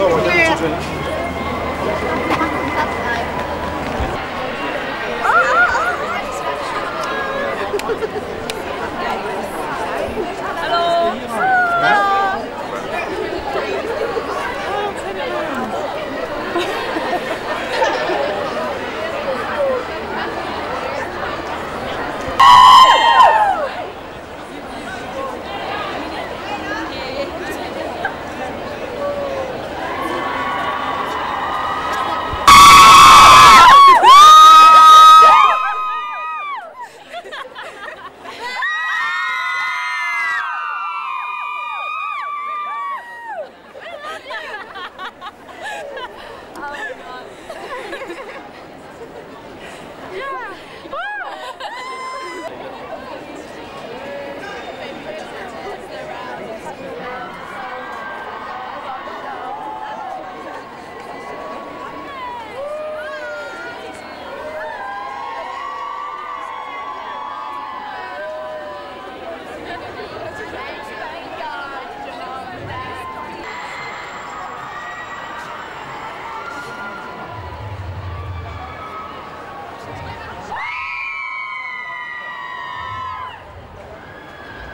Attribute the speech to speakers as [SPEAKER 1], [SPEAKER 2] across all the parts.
[SPEAKER 1] Oh, I don't drink.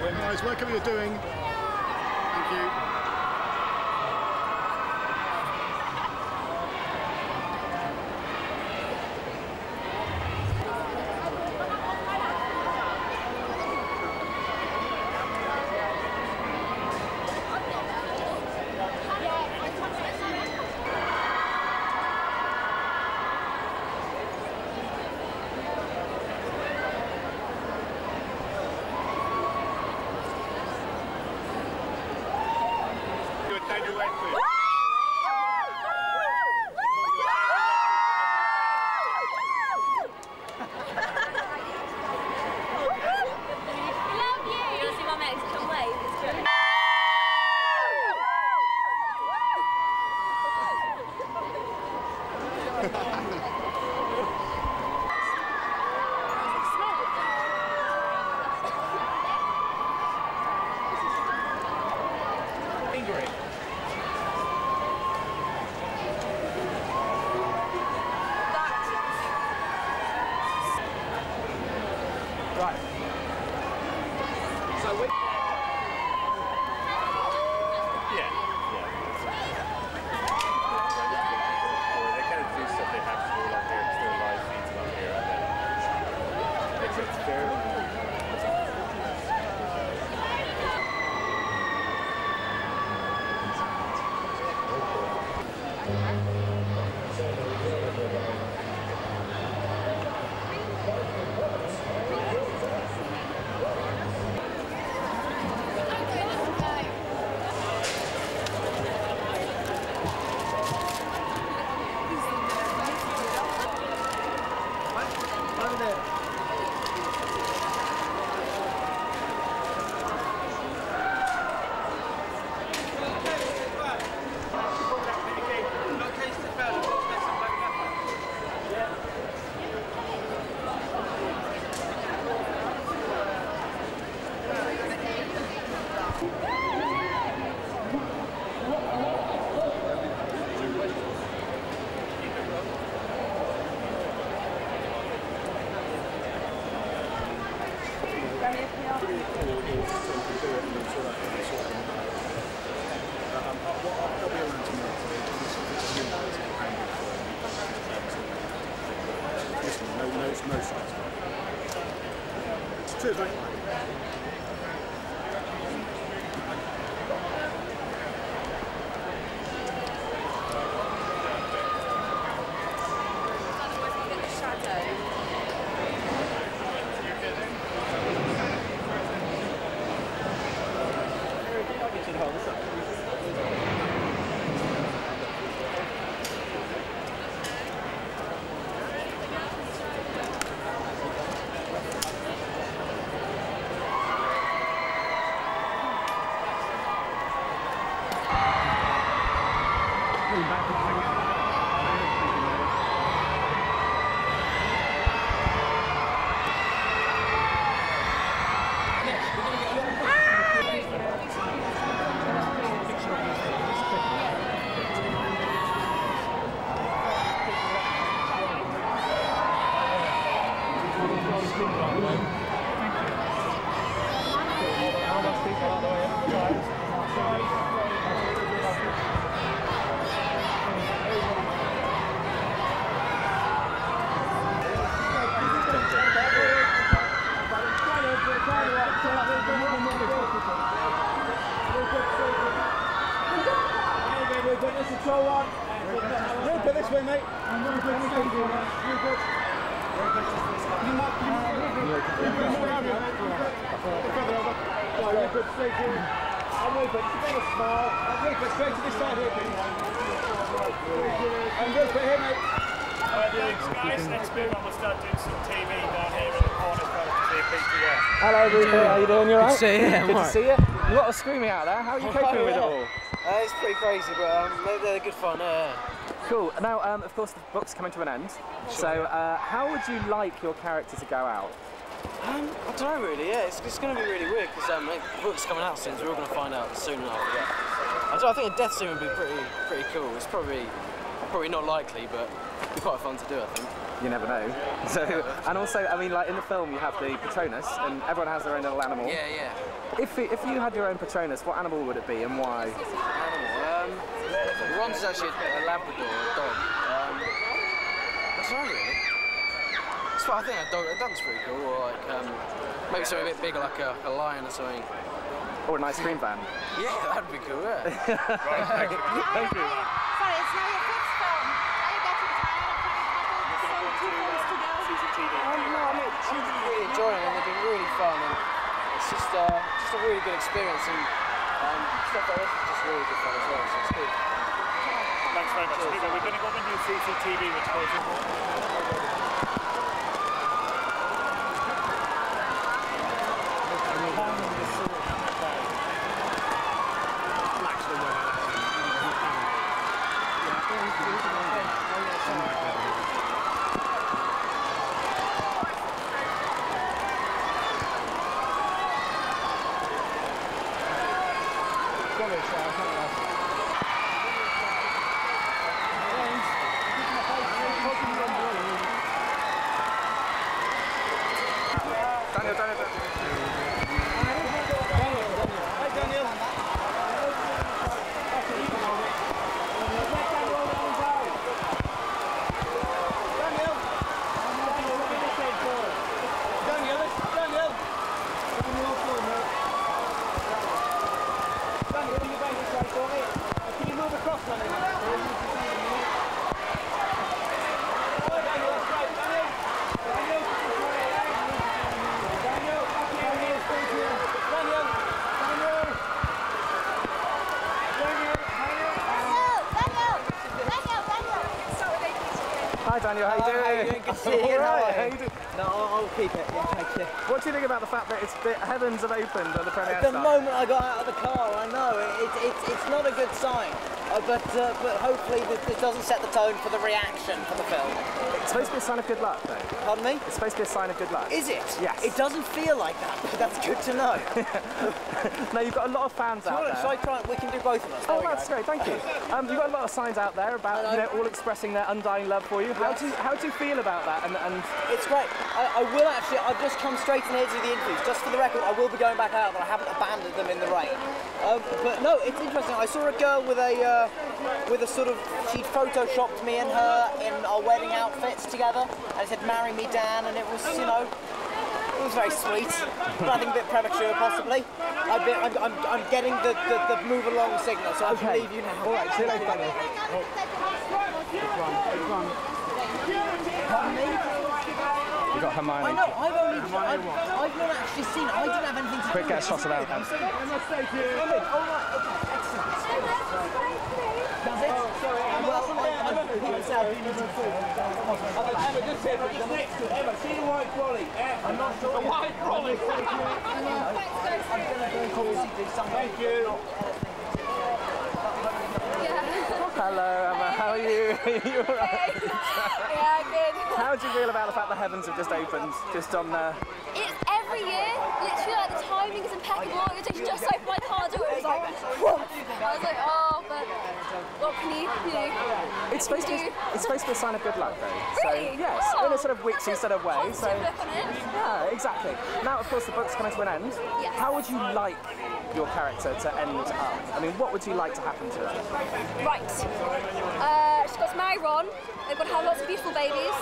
[SPEAKER 1] Well, guys, whatever you're doing, thank you. Right. So we...
[SPEAKER 2] Yeah. They kind of do stuff they have to do up here, still live feeds up here, and then it's fairly... No size. Cheers, mate.
[SPEAKER 1] This way, mate. And Rupert, just a smile. And Rupert, straight to this side here, please. And Rupert, here, mate.
[SPEAKER 2] Guys, next move on, we'll start doing some TV down here in the corner for the PTS.
[SPEAKER 1] Hello, Rupert. How you doing? You alright?
[SPEAKER 3] Good to see you.
[SPEAKER 1] Good to see you. A lot of screaming out there. How are you coping with it all?
[SPEAKER 3] It's pretty crazy, but they're good fun.
[SPEAKER 1] Cool. Now, of course, the book's coming to an end. So, how would you like your character to go out?
[SPEAKER 3] I don't know really. Yeah, it's going to be really weird because the book's coming out soon, so we're all going to find out soon enough. Yeah. I think a death scene would be pretty cool. It's probably not likely, but it'd be quite fun to do, I think.
[SPEAKER 1] You never know. So, and also, I mean, like in the film, you have the Patronus, and everyone has their own little animal.
[SPEAKER 3] Yeah, yeah.
[SPEAKER 1] If you had your own Patronus, what animal would it be, and why?
[SPEAKER 3] Animal. One's actually a Labrador, a dog. I don't know really. So I think a dog's pretty cool, or like maybe something a bit bigger, like a lion or something.
[SPEAKER 1] Or an ice cream van.
[SPEAKER 3] Yeah, that'd be cool. Yeah.
[SPEAKER 2] Right, thank you.
[SPEAKER 1] Thank you.
[SPEAKER 4] Sorry, it's now your fifth film. Are you getting tired of having two films to go?
[SPEAKER 2] CCTV.
[SPEAKER 3] No, I mean, I'm really enjoying them. They've been really fun, and it's just a really good experience. And stuff like this is just really good fun as well. So it's good.
[SPEAKER 2] Thanks very much. We're going to go and do CCTV, which goes in.
[SPEAKER 1] Hi Daniel, how you doing?
[SPEAKER 3] Good to see you.
[SPEAKER 1] How you doing?
[SPEAKER 3] No, I'll keep it. Yeah, thank you.
[SPEAKER 1] What do you think about the fact that the heavens have opened at the premiere?
[SPEAKER 3] The moment I got out of the car, I know it's not a good sign. But hopefully this doesn't set the tone for the reaction for the film.
[SPEAKER 1] It's supposed to be a sign of good luck, though.
[SPEAKER 3] Pardon me?
[SPEAKER 1] It's supposed to be a sign of good luck.
[SPEAKER 3] Is it?
[SPEAKER 1] Yes.
[SPEAKER 3] It doesn't feel like that, but that's good to know.
[SPEAKER 1] No, you've got a lot of fans out there.
[SPEAKER 3] Shall I try? We can do both of us.
[SPEAKER 1] Oh, that's great, thank you. You've got a lot of signs out there about all expressing their undying love for you. How do you feel about that? And
[SPEAKER 3] it's great. I will actually. I've just come straight in here to the interviews. Just for the record, I will be going back out, but I haven't abandoned them in the rain. But no, it's interesting. I saw a girl with a sort of, she'd photoshopped me and her in our wedding outfits together, and it said "Marry me, Dan," and it was, you know, it was very sweet, but I think a bit premature possibly. I'm getting the move along signal, so I can leave you now.
[SPEAKER 1] All right, see you later, Daniel.
[SPEAKER 3] Pardon me?
[SPEAKER 1] You got Hermione.
[SPEAKER 3] I know. I've not actually seen it. I didn't have anything to do
[SPEAKER 1] Quick,
[SPEAKER 3] with
[SPEAKER 1] get a shot of that.
[SPEAKER 3] Does it?
[SPEAKER 5] Emma, just next to Emma, see the white trolley? I'm not sure. The white trolley! Thank you.
[SPEAKER 1] Hello, Emma. How are you? You all right?
[SPEAKER 4] Yeah, good.
[SPEAKER 1] How do you feel about the fact the heavens have just opened, just on there?
[SPEAKER 4] It's every year, literally, like the timing is impeccable. It was just like my car door, it was like, whoop. I was like, oh, but what can you do?
[SPEAKER 1] It's supposed to be a sign of good luck, though.
[SPEAKER 4] Really?
[SPEAKER 1] So, yes,
[SPEAKER 4] Oh,
[SPEAKER 1] in a sort of witchy sort of way.
[SPEAKER 4] Positive
[SPEAKER 1] So,
[SPEAKER 4] look on it.
[SPEAKER 1] yeah, exactly. Now, of course, the book's coming to an end.
[SPEAKER 4] Yes.
[SPEAKER 1] How would you like your character to end up? I mean, what would you like to happen to her?
[SPEAKER 4] Right. She's got to marry Ron. They've got to have lots of beautiful babies.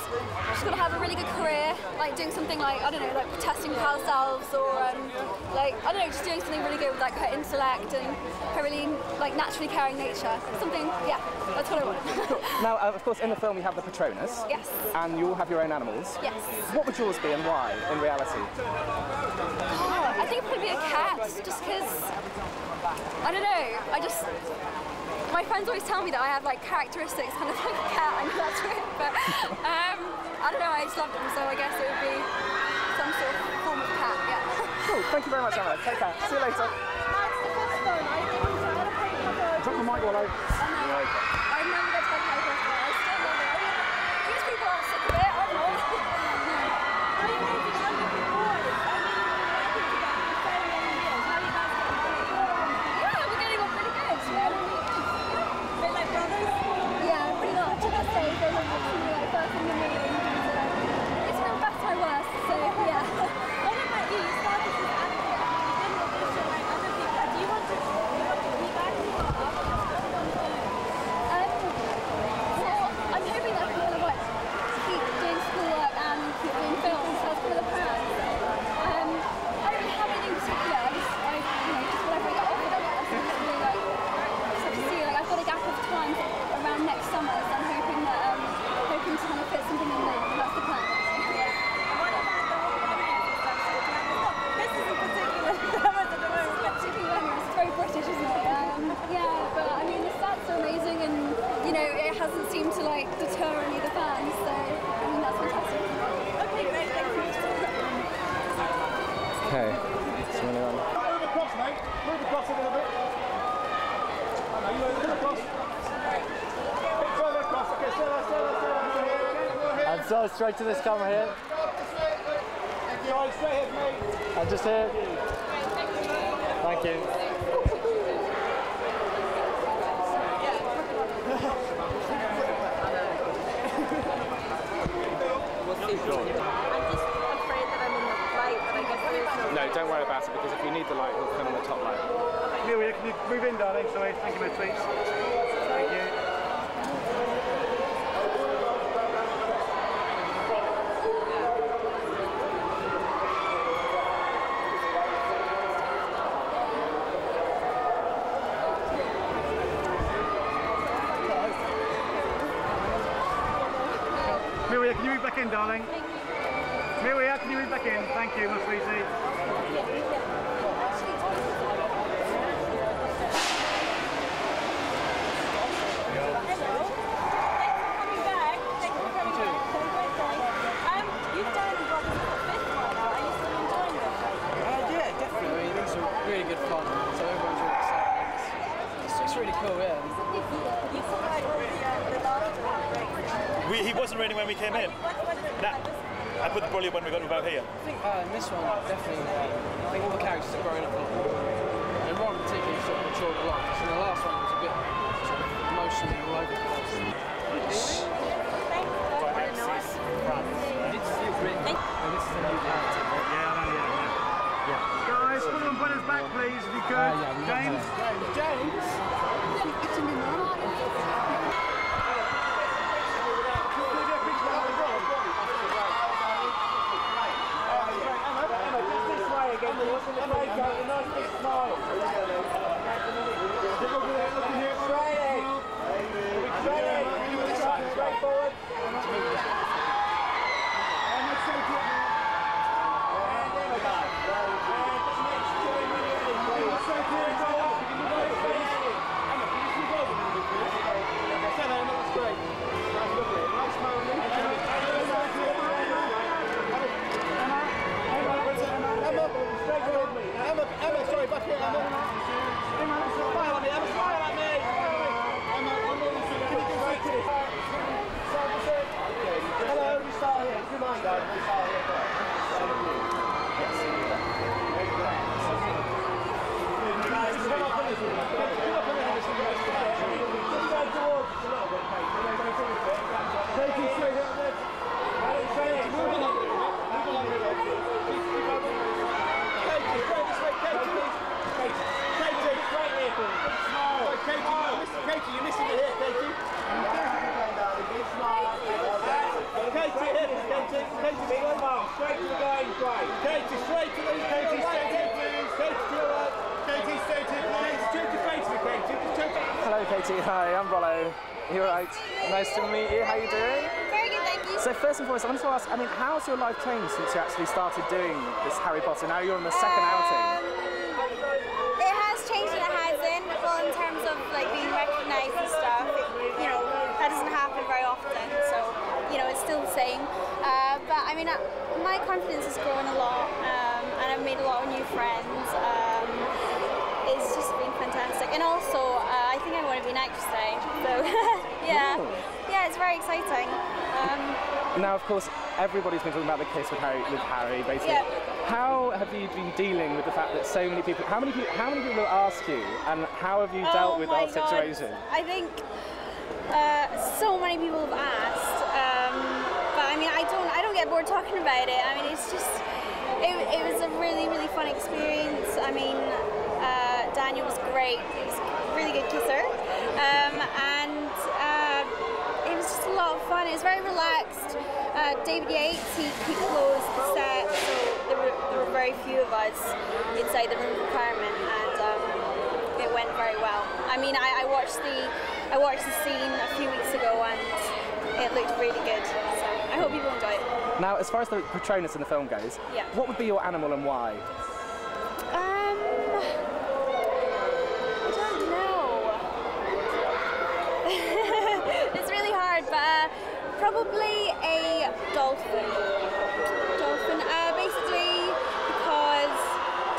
[SPEAKER 4] She's got to have a really good career, like doing something like, I don't know, like protesting pal selves or like like, I don't know, just doing something really good with like her intellect and her really like naturally caring nature. Something, yeah, that's what I want.
[SPEAKER 1] Now, of course, in the film you have the Patronus.
[SPEAKER 4] Yes.
[SPEAKER 1] And you all have your own animals.
[SPEAKER 4] Yes.
[SPEAKER 1] What would yours be and why, in reality?
[SPEAKER 4] Oh, I think it'd probably be a cat, just because, I don't know, my friends always tell me that I have like characteristics kind of like a cat. I know that's weird, but I don't know, I just love them, so I guess it would be some sort of form of cat, yeah.
[SPEAKER 1] Cool, thank you very much, Emma. Take care. See you later. Drop the mic while I...
[SPEAKER 4] I remember that's my first one. I still love it. These people are sick of it, I don't know. Yeah, we're getting on pretty good. Bit like brothers? Yeah, pretty much. I must say, they're like first in the million. It's real best my worst, so yeah. What about you? You started this acting, you didn't audition like other people. Do you want to be back in your well, I'm hoping that I can kind of like keep doing schoolwork and keep doing films, so that's kind of the plan. I don't really have anything particular, just whatever I get offered, I guess. I'm just really like, just have to see, like I've got a gap of time around next summer, so I'm hoping that, hoping to kind of fit something in there, and that's the plan. This isn't particularly glamorous at the moment. It's not particularly glamorous, it's very British, isn't it? Yeah, but I mean the stats are amazing and you know it hasn't seemed to like deter any of the fans, so I mean that's fantastic. Okay, great, thank you.
[SPEAKER 1] Okay, it's really on.
[SPEAKER 5] Move across, mate. Move across a little bit. Move across. Bit further across. Okay,
[SPEAKER 6] And so straight to this camera here.
[SPEAKER 5] Guys, straight ahead, mate.
[SPEAKER 6] And just here. Thank you.
[SPEAKER 1] No, don't worry about it, because if you need the light, we'll come on the top light.
[SPEAKER 5] Amelia, can you move in, darling? Sorry, thank you, my sweets. Thank you. Amelia, can you move back in, darling? Amelia, can you move back in? Thank you, my sweetie.
[SPEAKER 6] Really good fun, so everyone's really excited. It's really cool, yeah.
[SPEAKER 7] He wasn't ready when we came in. Nah, I put the brilliant when we got about here.
[SPEAKER 6] I think in this one, definitely, I think all the characters are growing up a lot more. And Ron particularly sort of matured a lot. So the last one was a bit sort of emotionally all over the place.
[SPEAKER 5] Guys, put them on back, please, if you could. James.
[SPEAKER 6] James?
[SPEAKER 5] Emma,
[SPEAKER 1] Katie. Hi, I'm Rollo. You're right. Nice to meet you. How are you doing?
[SPEAKER 4] Very good, thank you.
[SPEAKER 1] So first and foremost, I wanted to ask, I mean, how's your life changed since you actually started doing this Harry Potter? Now you're on the second outing.
[SPEAKER 4] It has changed and it hasn't. Well, in terms of like being recognised and stuff, you know, that doesn't happen very often. So, you know, it's still the same. But I mean, my confidence has grown a lot, and I've made a lot of new friends. It's just been fantastic. And also, I think I want to be an actress now. So, yeah.
[SPEAKER 1] Ooh.
[SPEAKER 4] Yeah, it's very exciting.
[SPEAKER 1] Now, of course, everybody's been talking about the kiss with Harry, basically.
[SPEAKER 4] Yeah.
[SPEAKER 1] How have you been dealing with the fact that so many people, how many people ask you, and how have you dealt with that situation?
[SPEAKER 4] I think so many people have asked, but I mean, I don't get bored talking about it. I mean, it's just, it was a really, really fun experience. I mean, Daniel was great. He was a really good kisser, and it was just a lot of fun. It was very relaxed. David Yates, he closed the set, so there were very few of us inside the room requirement, and it went very well. I mean, I watched the scene a few weeks ago, and it looked really good. So I hope people enjoy it.
[SPEAKER 1] Now, as far as the Patronus in the film goes,
[SPEAKER 4] Yeah.
[SPEAKER 1] what would be your animal and why?
[SPEAKER 4] I don't know. It's really hard, but probably a dolphin. Basically because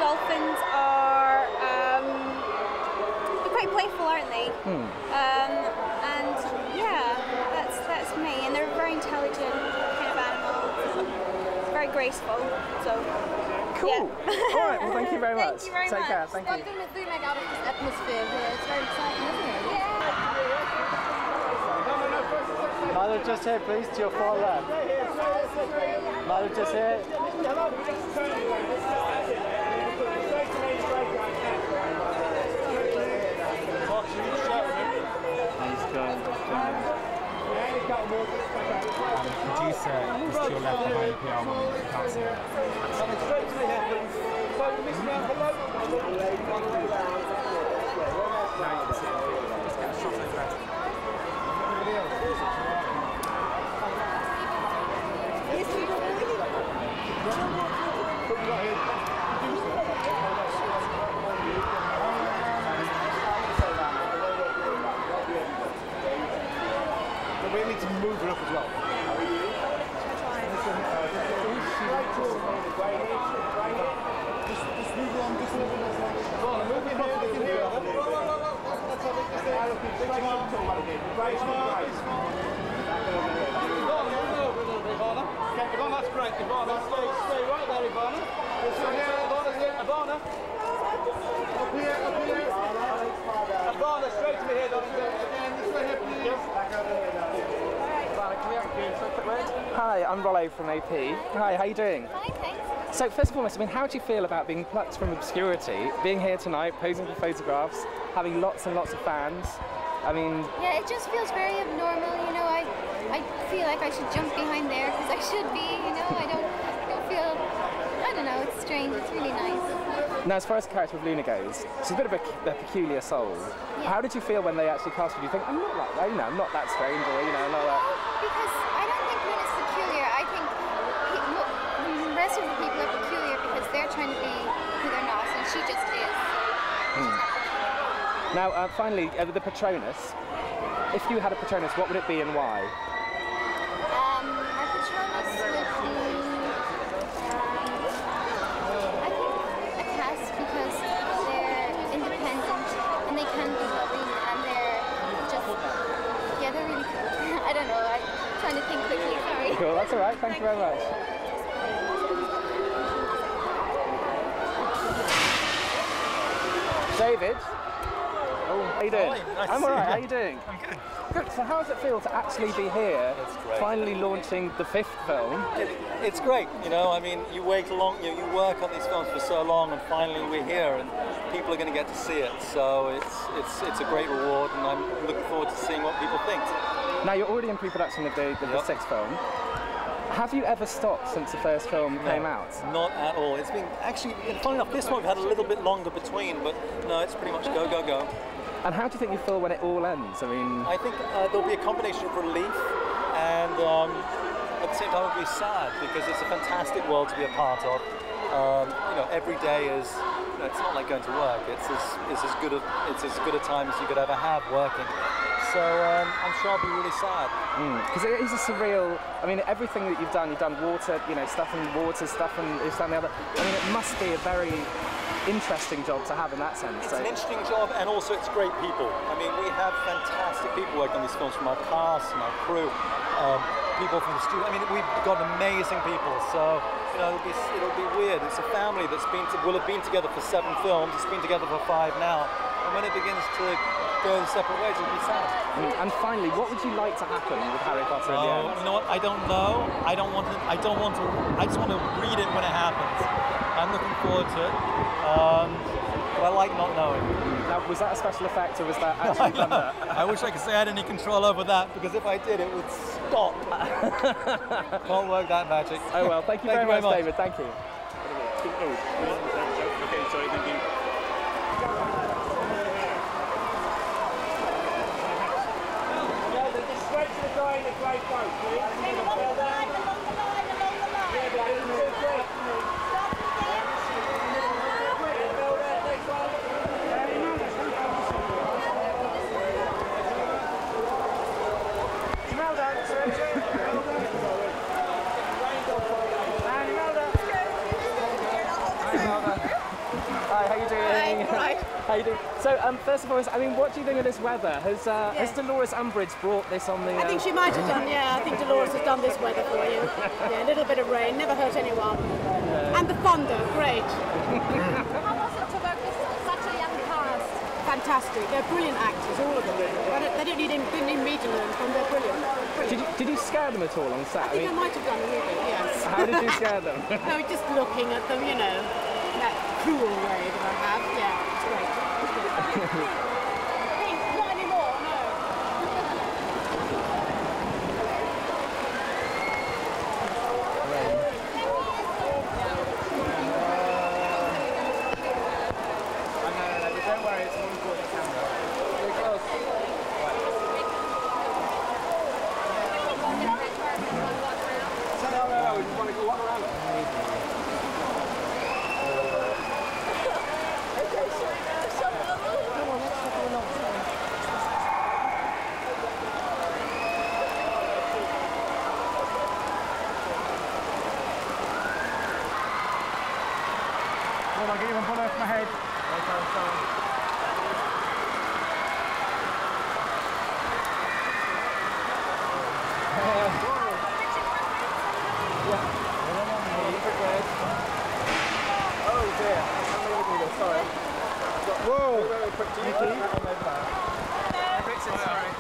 [SPEAKER 4] dolphins are they're quite playful, aren't they? And yeah, that's me. And they're a very intelligent kind of animal, very graceful. So
[SPEAKER 1] Cool.
[SPEAKER 4] yeah.
[SPEAKER 1] All right. Well, thank you very much.
[SPEAKER 4] Thank you very
[SPEAKER 1] Take
[SPEAKER 4] much.
[SPEAKER 1] care. Thank you.
[SPEAKER 4] What can we make out of this atmosphere here? It's very exciting, isn't it? Yeah.
[SPEAKER 8] Mother, just here, please, to your far left. Mother, just here. He's going.
[SPEAKER 9] Producer is to your left behind the PR woman. You can't see her. Now you can see it. Just get a shot of that.
[SPEAKER 8] We need to move her up as well.
[SPEAKER 5] Ivana, that's great. Ivana, stay right there, Ivana. Ivana. Up here. Ivana, straight to me here, darling. Again, this way here, please.
[SPEAKER 1] Hi, I'm Rollo from AP. Hi, how you doing?
[SPEAKER 4] Fine, thanks.
[SPEAKER 1] So first and foremost, I mean, how do you feel about being plucked from obscurity, being here tonight, posing for photographs, having lots and lots of fans? I mean...
[SPEAKER 4] Yeah, it just feels very abnormal, you know. I feel like I should jump behind there because I should be, you know. I don't feel, I don't know, it's strange, it's really nice.
[SPEAKER 1] Now, as far as the character of Luna goes, she's a bit of a peculiar soul.
[SPEAKER 4] Yeah.
[SPEAKER 1] How did you feel when they actually cast you? Do you think, I'm not like that, you know, I'm not that strange, or, you know, I'm not that...
[SPEAKER 4] Because I don't think Luna's peculiar. I think the rest of the people are peculiar because they're trying to be who they're not, and she just is. So she's not peculiar.
[SPEAKER 1] Now, finally, the Patronus. If you had a Patronus, what would it be and why?
[SPEAKER 4] My Patronus would be, I think, a cast because they're independent and they can be loving and they're just, yeah, they're really cool. I don't know, I'm trying to think quickly, sorry.
[SPEAKER 1] Cool, that's all right. Thank you very much. David? Oh, how you doing?
[SPEAKER 7] Hi, nice
[SPEAKER 1] I'm
[SPEAKER 7] to
[SPEAKER 1] all
[SPEAKER 7] see
[SPEAKER 1] right.
[SPEAKER 7] you.
[SPEAKER 1] How you doing?
[SPEAKER 7] I'm good.
[SPEAKER 1] Good. So how does it feel to actually be here,
[SPEAKER 7] great.
[SPEAKER 1] finally launching the 5th film?
[SPEAKER 10] It's great, you know. I mean, you wait long, you work on these films for so long, and finally we're here, and people are going to get to see it. So it's a great reward, and I'm looking forward to seeing what people think.
[SPEAKER 1] Now you're already in pre-production of the 6th film. Have you ever stopped since the first film came out?
[SPEAKER 10] Not at all. It's been actually, funny enough, this one we've had a little bit longer between, but no, it's pretty much go, go, go.
[SPEAKER 1] And how do you think you feel when it all ends?
[SPEAKER 10] I think there'll be a combination of relief and at the same time it'll be sad because it's a fantastic world to be a part of. Every day is, it's not like going to work. It's as good a time as you could ever have working. So I'm sure I'll be really sad.
[SPEAKER 1] Because it is a surreal. I mean, everything that you've done water, stuff in water, stuff and this and the other. I mean, it must be a very interesting job to have in that sense.
[SPEAKER 10] It's an interesting job, and also it's great people. I mean, we have fantastic people working on these films, from our cast and our crew, people from the studio. I mean, we've got amazing people. So it'll be weird. It's a family that's will have been together for 7 films. It's been together for 5 now, and when it begins to go in separate ways, it'll be sad.
[SPEAKER 1] And finally, what would you like to happen with Harry Potter in the end?
[SPEAKER 10] You know what? I don't know. I just want to read it when it happens. I'm looking forward to it. But I like not knowing.
[SPEAKER 1] Now, was that a special effect, or was that actually done there?
[SPEAKER 10] I wish I could say I had any control over that, because if I did, it would stop. Can't work that magic.
[SPEAKER 1] Oh well, thank you very much, David. Thank you.
[SPEAKER 2] Okay, sorry, thank you.
[SPEAKER 5] Straight to the guy in the grey coat, please.
[SPEAKER 1] How you doing? So, first of all, what do you think of this weather? Has Dolores Umbridge brought this on the...
[SPEAKER 11] I think she might have done, yeah. I think Dolores has done this weather for you. Yeah, a little bit of rain, never hurt anyone. And the thunder, great.
[SPEAKER 4] How was it to work with such a young cast?
[SPEAKER 11] Fantastic. They're brilliant actors, all of them. They didn't need me to learn from. They're brilliant.
[SPEAKER 1] Did you scare them at all on set?
[SPEAKER 11] I think I might have done a little bit, yes.
[SPEAKER 1] How did you scare them?
[SPEAKER 11] No, just looking at them, in that cruel way that I have. Yeah, it's great.
[SPEAKER 4] Not anymore, no.
[SPEAKER 1] Don't worry, it's more important than camera. Very close. No, we just want to go walk around.
[SPEAKER 5] I'll get you one bullet off my head.
[SPEAKER 1] Oh dear, sorry.
[SPEAKER 5] Whoa!
[SPEAKER 1] Sorry.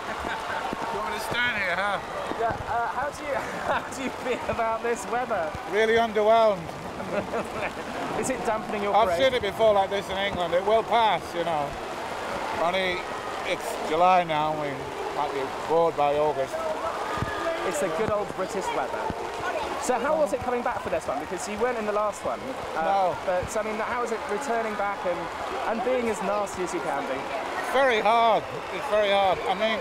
[SPEAKER 5] You want me to stand here, huh?
[SPEAKER 1] Yeah, how do you feel about this weather?
[SPEAKER 5] Really underwhelmed.
[SPEAKER 1] Is it dampening your
[SPEAKER 5] I've
[SPEAKER 1] parade?
[SPEAKER 5] seen it before like this in England. It will pass, Only it's July now and we might be bored by August.
[SPEAKER 1] It's the good old British weather. So how was it coming back for this one? Because you weren't in the last one.
[SPEAKER 5] No.
[SPEAKER 1] But how is it returning back and being as nasty as you can be?
[SPEAKER 5] Very hard. It's very hard. I mean,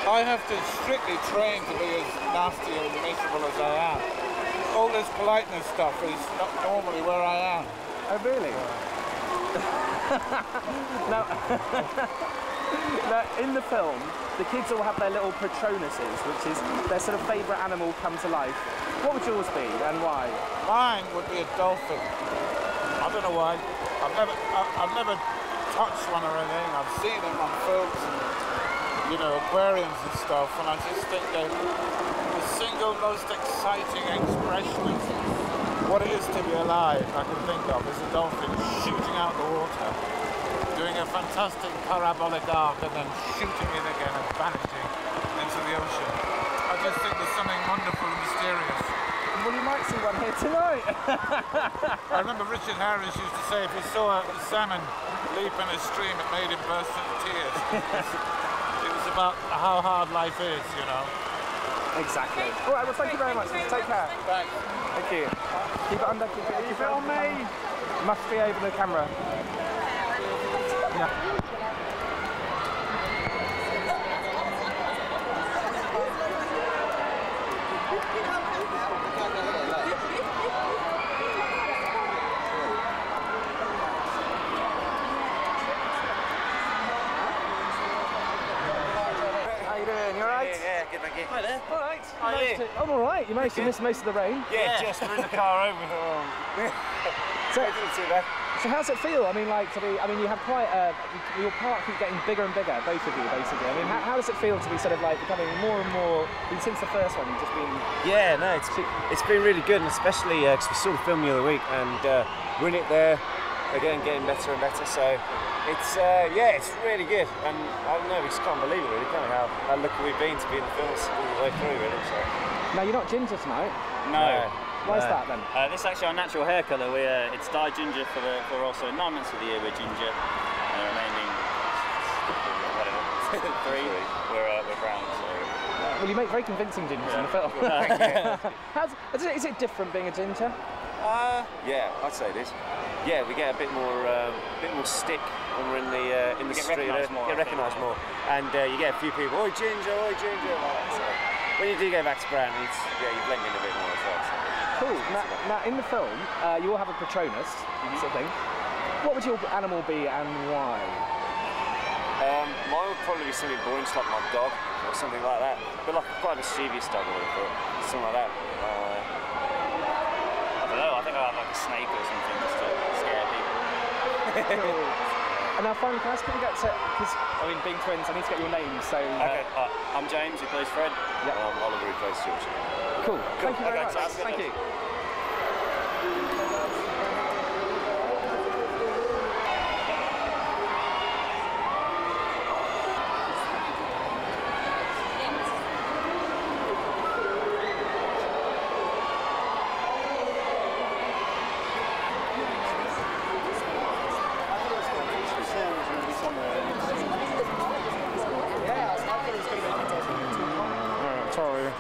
[SPEAKER 5] I have to strictly train to be as nasty and miserable as I am. All this politeness stuff is not normally where I am.
[SPEAKER 1] Oh, really? Now, in the film, the kids all have their little Patronuses, which is their sort of favourite animal come to life. What would yours be and why?
[SPEAKER 5] Mine would be a dolphin. I don't know why. I've never touched one or anything. I've seen them on films and, aquariums and stuff, and I just think they're the single most exciting expression of what it is to be alive I can think of is a dolphin shooting out the water, doing a fantastic parabolic arc and then shooting it again and vanishing into the ocean. I just think there's something wonderful and mysterious.
[SPEAKER 1] Well, you might see one here tonight.
[SPEAKER 5] I remember Richard Harris used to say if he saw a salmon leap in a stream, it made him burst into tears. It was about how hard life is,
[SPEAKER 1] Exactly. All right, well, thank you very much. Take care.
[SPEAKER 5] Thanks.
[SPEAKER 1] Thank you. Keep it under. Keep it on me. Must be over the camera. Yeah.
[SPEAKER 12] Yeah, good, thank you.
[SPEAKER 1] Hi there. All right.
[SPEAKER 12] How are you?
[SPEAKER 1] I'm all right. You managed to miss most of the rain.
[SPEAKER 12] Yeah, just we're in the car over here.
[SPEAKER 1] So,
[SPEAKER 12] I didn't see that.
[SPEAKER 1] So how's it feel? I mean, like to be. I mean, you have quite a. Your part keeps getting bigger and bigger, both of you, basically. I mean, how does it feel to be sort of like becoming more and more? Since the first one, you've just been.
[SPEAKER 13] Yeah, no, it's been really good, and especially because we saw the film the other week, and we're in it there again, getting better and better. So it's yeah, it's really good, and I don't know, we just can't believe it, really, can we? How lucky we've been to be in the films all the way through, really. So.
[SPEAKER 1] Now you're not ginger tonight.
[SPEAKER 14] No.
[SPEAKER 1] Why is that then?
[SPEAKER 14] This is actually our natural hair colour. It's dyed ginger for also 9 months of the year we're ginger, and the remaining whatever 3 we're brown. So.
[SPEAKER 1] Well, you make very convincing gingers in the film. Is it different being a ginger?
[SPEAKER 13] Yeah, I'd say it is. Yeah, we get a bit more stick when we're in the street. Get recognised more, and you get a few people. Oi ginger, oi ginger. So when you do go back to brown, you blend in a bit more as well. So.
[SPEAKER 1] Cool. Now, in the film, you all have a Patronus sort of thing. What would your animal be and why?
[SPEAKER 13] Mine would probably be something boring, just like my dog or something like that. But like quite a mischievous dog, I would have thought. Something like that.
[SPEAKER 14] I don't know. I think I'll have like a snake or something just to scare people.
[SPEAKER 1] Cool. And now, finally, can I ask you to get to? Because I mean, being twins, I need to get your names. So.
[SPEAKER 14] Okay. I'm James, who plays Fred.
[SPEAKER 13] Yeah. And I'm Oliver, who plays George.
[SPEAKER 1] Cool. Thank you very much. Thank you. Sorry.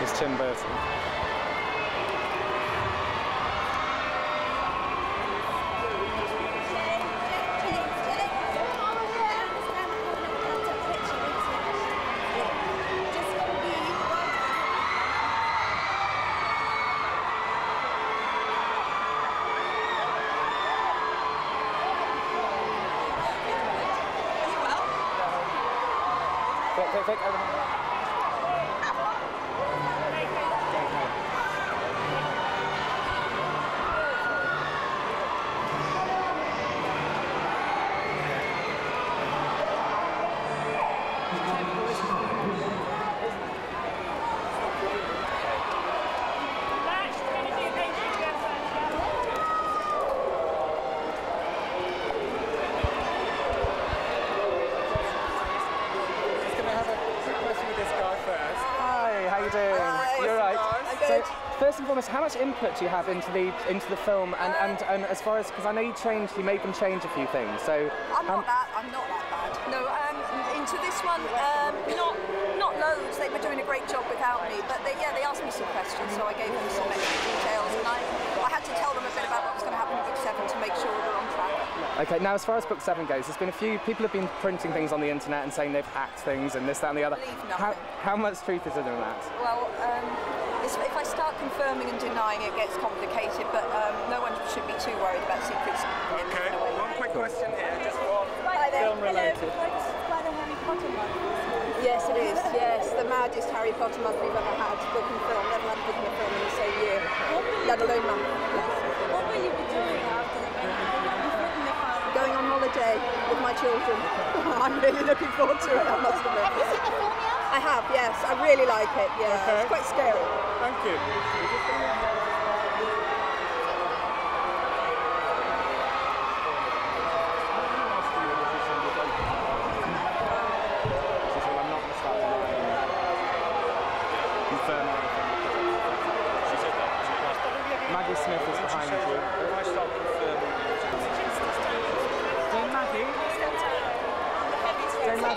[SPEAKER 1] It's Tim Burton. Vic, over here. First and foremost, how much input do you have into the film, and as far as, because I know you made them change a few things. So
[SPEAKER 15] I'm not that bad. No, into this one, not loads. They were doing a great job without me, but they asked me some questions, so I gave them some extra details, and I had to tell them a bit about what was going to happen in book 7 to make sure we were on track.
[SPEAKER 1] Okay, now as far as book 7 goes, there's been a few people have been printing things on the internet and saying they've hacked things and this, that, and the other.
[SPEAKER 15] Believe nothing.
[SPEAKER 1] How much truth is there in that?
[SPEAKER 15] Well, if I start confirming and denying, it gets complicated, but no one should be too worried about secrets.
[SPEAKER 2] Okay, one quick question here, just one
[SPEAKER 15] film
[SPEAKER 2] related.
[SPEAKER 15] Yes, it is. Yes, the maddest Harry Potter month we've ever had, book and film. Never had a book and a film in the same year, let alone month.
[SPEAKER 4] What will you be doing after the game?
[SPEAKER 15] Going on holiday with my children. I'm really looking forward to it, I must admit.
[SPEAKER 4] Have you seen the film yet?
[SPEAKER 15] I have, yes. I really like it, yeah.
[SPEAKER 2] Okay.
[SPEAKER 15] It's quite scary.
[SPEAKER 2] Thank you.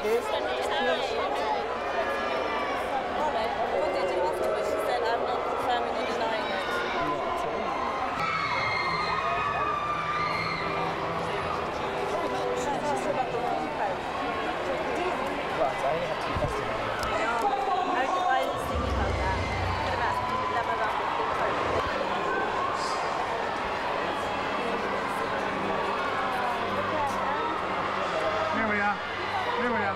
[SPEAKER 8] Thank you.
[SPEAKER 16] What did you ask her? She said, I'm not confirming or denying it.
[SPEAKER 1] Right, I only have 2 questions.
[SPEAKER 16] I was thinking about that. Could have asked them about the
[SPEAKER 8] Here we are. Here we are.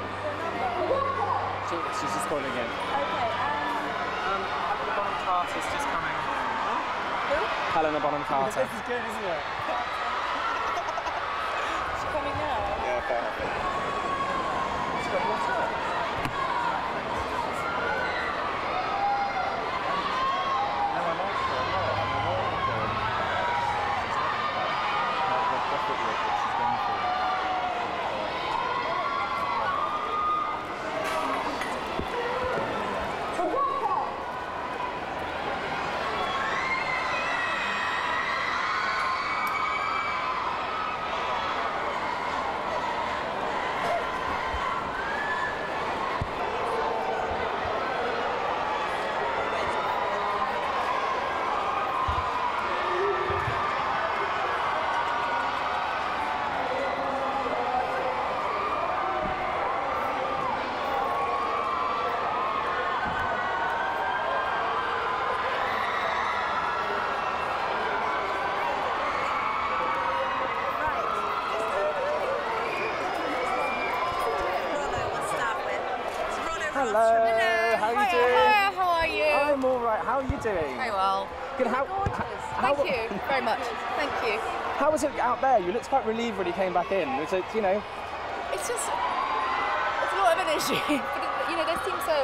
[SPEAKER 1] She's just calling in. Helena Bonham Carter's just coming.
[SPEAKER 16] Who?
[SPEAKER 1] Helena Bonham Carter.
[SPEAKER 8] This is good, isn't it?
[SPEAKER 16] She's coming now.
[SPEAKER 1] Yeah, apparently. She's got water. Hello, how are you doing?
[SPEAKER 17] Hi, how are you?
[SPEAKER 1] I'm all right. How are you doing?
[SPEAKER 17] Very well.
[SPEAKER 1] Good.
[SPEAKER 17] Thank you very much. Thank you.
[SPEAKER 1] How was it out there? You looked quite relieved when you came back in. Was it, you know?
[SPEAKER 17] It's just, it's a lot of energy. But you know, they seem so,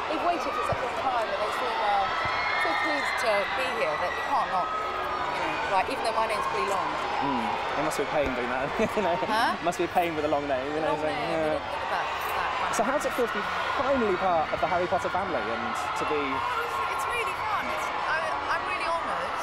[SPEAKER 17] they've waited for such a long time and they seem so pleased to be here that you can't not, you know, like, even though my name's pretty long.
[SPEAKER 1] It must be a pain doing that, you know?
[SPEAKER 17] Huh?
[SPEAKER 1] Must be a pain with a long name, you know?
[SPEAKER 17] Long name, I didn't think about that.
[SPEAKER 1] So how does it feel to be finally part of the Harry Potter family and to be...
[SPEAKER 17] It's really fun. I'm really honoured.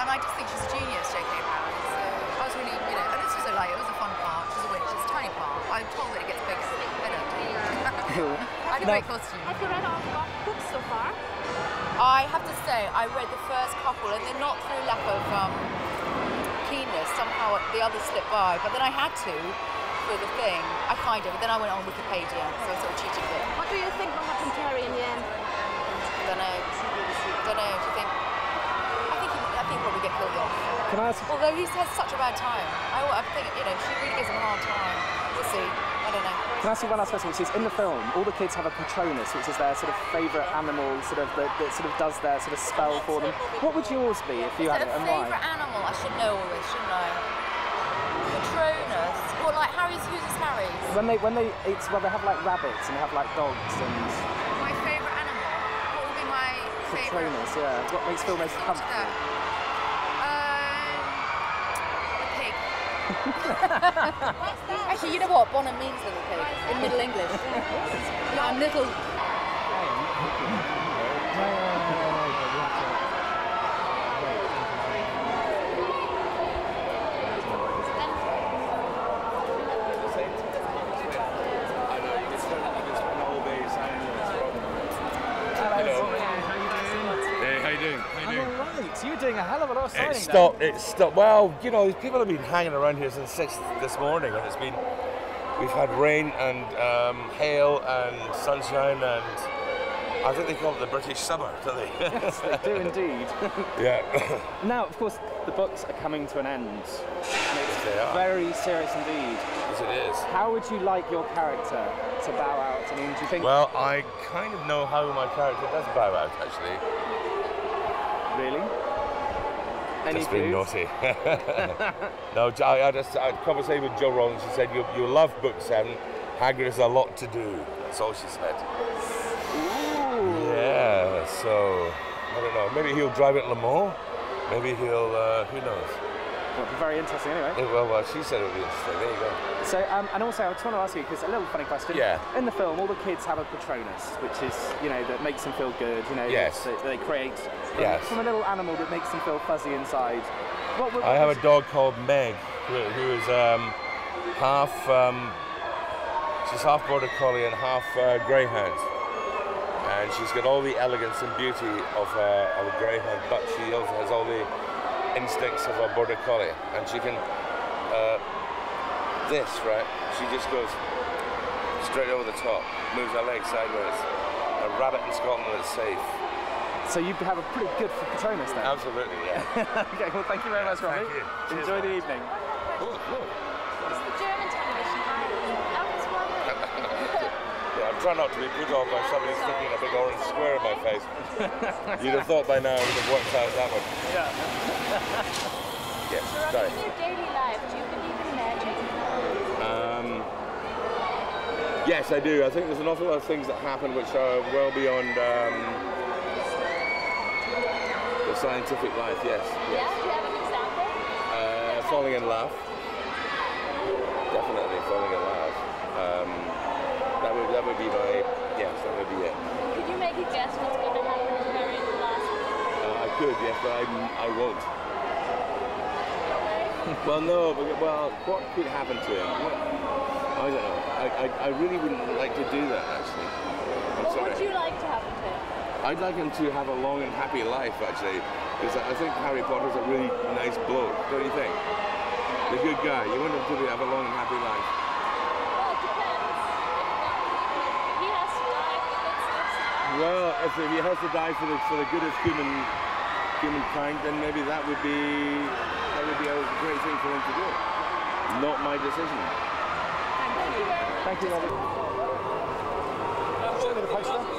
[SPEAKER 17] And I just think she's a genius, J.K. Rowling. So I was really, you know, and it's also like, it was a fun part. She's a witch. It's a tiny part. I'm told that it gets bigger. I don't know. I had a great costume.
[SPEAKER 11] Have you read all the books so far?
[SPEAKER 17] I have to say, I read the first couple, and then not through lack of keenness. Somehow the others slipped by, but then I had to for the thing. I kind of, but then I went on Wikipedia, so I sort of cheated a bit.
[SPEAKER 11] What do you think will happen to Harry in the end?
[SPEAKER 17] Don't know. Don't know. Do you think? I think probably get killed off.
[SPEAKER 1] Can I ask?
[SPEAKER 17] Although he's had such a bad time. I think, you know, she really gives him a hard time. We'll see. I don't know.
[SPEAKER 1] Can I ask you one last question, which is, in the film, all the kids have a Patronus, which is their sort of favourite animal, sort of that sort of does their sort of spell for them. What would yours be if you had it, and why?
[SPEAKER 17] Favourite animal? I should know all this, shouldn't I? Patronus. Well, like Harry's. Who's his Harry's?
[SPEAKER 1] When they have like rabbits and they have like dogs and.
[SPEAKER 17] My favourite animal. What would be my favourite?
[SPEAKER 1] Patronus, yeah. What makes you feel most comfortable?
[SPEAKER 17] The pig. Actually, you know what? Bonham means little pig in Middle English. Yeah, I'm little.
[SPEAKER 1] So you're doing a hell of a lot of signing.
[SPEAKER 18] It's stopped. Well, you know, people have been hanging around here since 6 this morning, and we've had rain and hail and sunshine, and I think they call it the British summer, don't they?
[SPEAKER 1] Yes, they do indeed.
[SPEAKER 18] Yeah.
[SPEAKER 1] Now, of course, the books are coming to an end. And it's
[SPEAKER 18] They are.
[SPEAKER 1] very serious indeed.
[SPEAKER 18] Yes, it is.
[SPEAKER 1] How would you like your character to bow out? I mean, do you think...
[SPEAKER 18] Well, I kind of know how my character does bow out, actually.
[SPEAKER 1] Really? Any
[SPEAKER 18] Just being
[SPEAKER 1] clues?
[SPEAKER 18] naughty. No, I had a conversation with Jo Rowling. She said, "You love book 7. Hagrid has a lot to do." That's all she said.
[SPEAKER 1] Ooh.
[SPEAKER 18] Yeah. So I don't know. Maybe he'll drive at Le Mans. Maybe he'll. Who knows?
[SPEAKER 1] Well, it'll be very interesting anyway.
[SPEAKER 18] Well, she said it would be interesting. There you go.
[SPEAKER 1] So, and also, I just want to ask you, because a little funny question.
[SPEAKER 18] Yeah.
[SPEAKER 1] In the film, all the kids have a Patronus, which is, you know, that makes them feel good. You know.
[SPEAKER 18] Yes.
[SPEAKER 1] That they create.
[SPEAKER 18] Yes.
[SPEAKER 1] From a little animal that makes them feel fuzzy inside. What
[SPEAKER 18] I have a dog called Meg, who is half She's half Border Collie and half Greyhound. And she's got all the elegance and beauty of a Greyhound, but she also has all the instincts of a Border Collie. And she can, right? She just goes straight over the top, moves her legs sideways. A rabbit in Scotland is safe.
[SPEAKER 1] So you have a pretty good Patronus then?
[SPEAKER 18] Absolutely, yeah.
[SPEAKER 1] Okay, well thank you very much, Robbie.
[SPEAKER 18] Thank you.
[SPEAKER 1] Enjoy the evening.
[SPEAKER 4] It's the German television. I was wondering.
[SPEAKER 18] Yeah, I'm trying not to be put off by somebody sticking a big orange square in my face. You'd have thought by now it would have worked out that one.
[SPEAKER 4] Yeah.
[SPEAKER 18] Yes,
[SPEAKER 4] So
[SPEAKER 18] sorry.
[SPEAKER 4] in your daily life, do you believe in magic?
[SPEAKER 18] Yes, I do. I think there's an awful lot of things that happen which are well beyond the scientific life, yes.
[SPEAKER 4] Yeah, do you have an example?
[SPEAKER 18] Falling in love. Definitely falling in love. That would be my, yes, that would be it.
[SPEAKER 4] Could you make a guess what's going to happen in very last week?
[SPEAKER 18] I could, yes, but I won't. Well, no, well, what could happen to him? I don't know. I really wouldn't like to do that, actually.
[SPEAKER 4] What would you like to happen to him?
[SPEAKER 18] I'd like him to have a long and happy life, actually, because I think Harry Potter's a really nice bloke, don't you think? The good guy. You want him to have a long and happy life.
[SPEAKER 4] Well, it depends. He has to die for good stuff.
[SPEAKER 18] Well, if he has to die for the good of humankind, then maybe that would be a great thing for him to do. Not my decision.
[SPEAKER 4] Thank you.
[SPEAKER 1] Thank you, Robbie. Show me the poster.